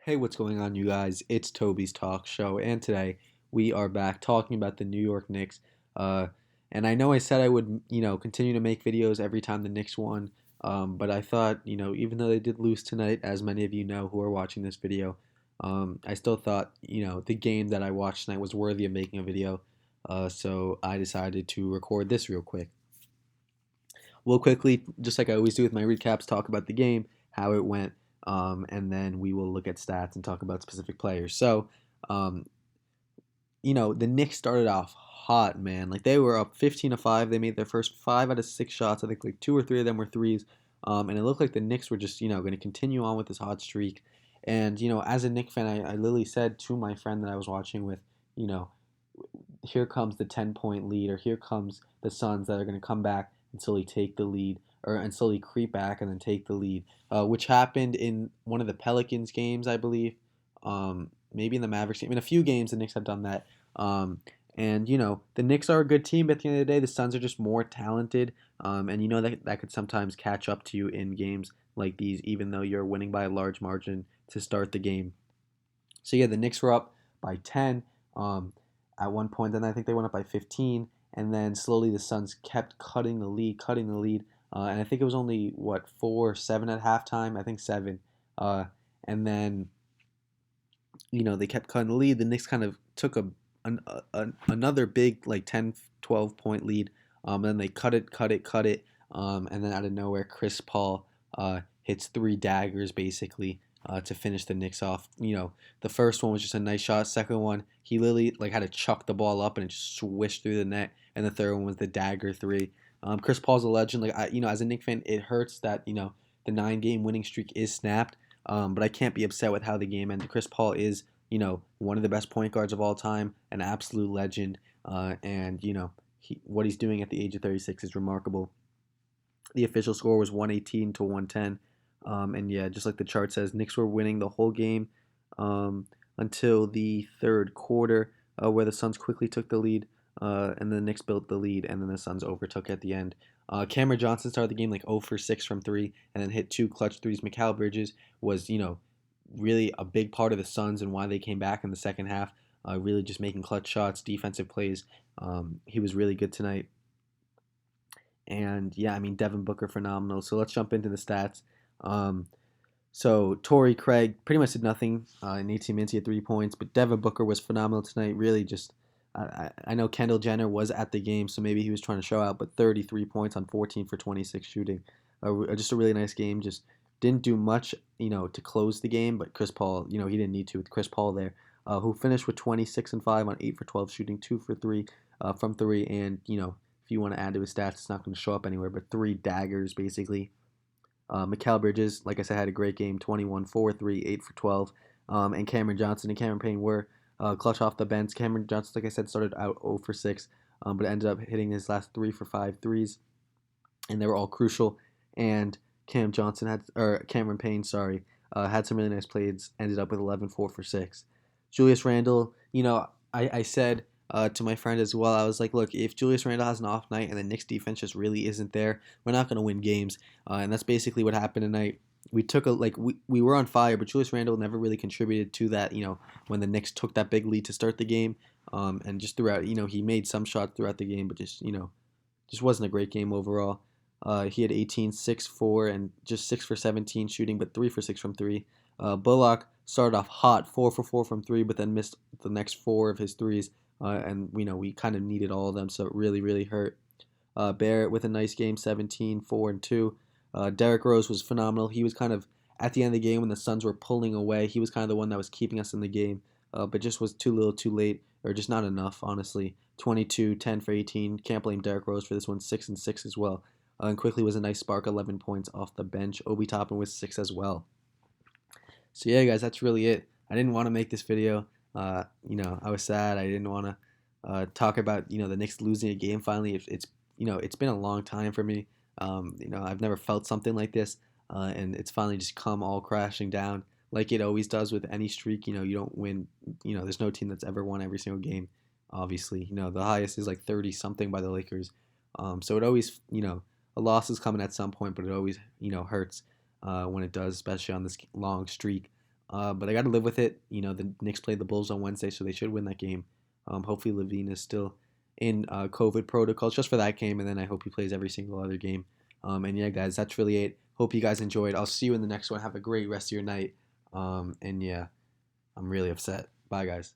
Hey, what's going on, you guys? It's Toby's Talk Show, and today we are back talking about the New York Knicks. Uh, and I know I said I would, continue to make videos every time the Knicks won, but I thought, even though they did lose tonight, as many of you know who are watching this video, I still thought, the game that I watched tonight was worthy of making a video. So I decided to record this real quick. We'll quickly, just like I always do with my recaps, talk about the game, how it went, and then we will look at stats and talk about specific players. So, um, the Knicks started off hot, man. Like they were up 15-5. They made their first 5 out of 6 shots. I think like 2 or 3 of them were threes. And it looked like the Knicks were just, going to continue on with this hot streak. And, as a Knicks fan, I literally said to my friend that I was watching with, you know, here comes the 10-point lead, or here comes the Suns that are going to come back and slowly take the lead, or and slowly creep back and then take the lead, which happened in one of the Pelicans games, I believe. Maybe in the Mavericks game. In a few games, the Knicks have done that. And the Knicks are a good team, but at the end of the day, the Suns are just more talented. And that could sometimes catch up to you in games like these, even though you're winning by a large margin to start the game. So yeah, the Knicks were up by 10 at one point. Then I think they went up by 15, and then slowly the Suns kept cutting the lead, cutting the lead. And I think it was only what 4-7 at halftime. I think 7. And then they kept cutting the lead. The Knicks kind of took another big like 10, 12 point lead. And then they cut it, cut it, cut it. And then out of nowhere, Chris Paul hits 3 daggers basically to finish the Knicks off. The first one was just a nice shot. Second one, he literally like had to chuck the ball up and it just swished through the net. And the third one was the dagger three. Chris Paul's a legend. Like as a Knicks fan, it hurts that the 9-game winning streak is snapped. But I can't be upset with how the game ended. Chris Paul is one of the best point guards of all time, an absolute legend, and what he's doing at the age of 36 is remarkable. The official score was 118 to 110. And yeah, just like the chart says, Knicks were winning the whole game until the third quarter, where the Suns quickly took the lead, and then the Knicks built the lead, and then the Suns overtook at the end. Cameron Johnson started the game like 0 for 6 from 3, and then hit 2 clutch threes. Mikal Bridges was, really a big part of the Suns and why they came back in the second half, really just making clutch shots, defensive plays. He was really good tonight. And yeah, I mean, Devin Booker, phenomenal. So let's jump into the stats. Um, so Torrey Craig pretty much did nothing in 18 minutes. He had 3 points, but Devin Booker was phenomenal tonight. Really, just I know Kendall Jenner was at the game, so maybe he was trying to show out. But 33 points on 14 for 26 shooting. Just a really nice game. Just didn't do much, to close the game. But Chris Paul, he didn't need to with Chris Paul there, who finished with 26 and 5 on 8 for 12 shooting, 2 for 3 from 3, and if you want to add to his stats, it's not going to show up anywhere, but 3 daggers basically. Mikal Bridges, like I said, had a great game, 21, 4, 3, 8 for 12. And Cameron Johnson and Cameron Payne were clutch off the bench. Cameron Johnson, like I said, started out 0 for 6, but ended up hitting his last 3 for 5 threes, and they were all crucial. And Cameron Payne, sorry, had some really nice plays, ended up with 11, 4 for 6. Julius Randle, I said to my friend as well, I was like, look, if Julius Randle has an off night and the Knicks defense just really isn't there, we're not going to win games. And that's basically what happened tonight. We took we were on fire, but Julius Randle never really contributed to that, when the Knicks took that big lead to start the game. And just throughout, he made some shots throughout the game, but just wasn't a great game overall. He had 18, 6, 4, and just 6 for 17 shooting, but 3 for 6 from 3. Bullock started off hot, 4 for 4 from 3, but then missed the next 4 of his threes. And we kind of needed all of them, so it really, really hurt. Barrett with a nice game, 17, 4, and 2. Derrick Rose was phenomenal. He was kind of, at the end of the game when the Suns were pulling away, he was kind of the one that was keeping us in the game, but just was too little too late, or just not enough, honestly. 22, 10 for 18. Can't blame Derrick Rose for this one, 6 and 6 as well. And quickly was a nice spark, 11 points off the bench. Obi Toppin was 6 as well. So yeah, guys, that's really it. I didn't want to make this video. I was sad. I didn't want to talk about the Knicks losing a game finally. It's been a long time for me. I've never felt something like this, and it's finally just come all crashing down like it always does with any streak. You don't win. There's no team that's ever won every single game. Obviously, the highest is like 30 something by the Lakers. So it always, a loss is coming at some point, but it always hurts when it does, especially on this long streak. But I got to live with it. The Knicks play the Bulls on Wednesday, so they should win that game. Hopefully, Levine is still in COVID protocols just for that game, and then I hope he plays every single other game. And yeah, guys, that's really it. Hope you guys enjoyed. I'll see you in the next one. Have a great rest of your night. And yeah, I'm really upset. Bye, guys.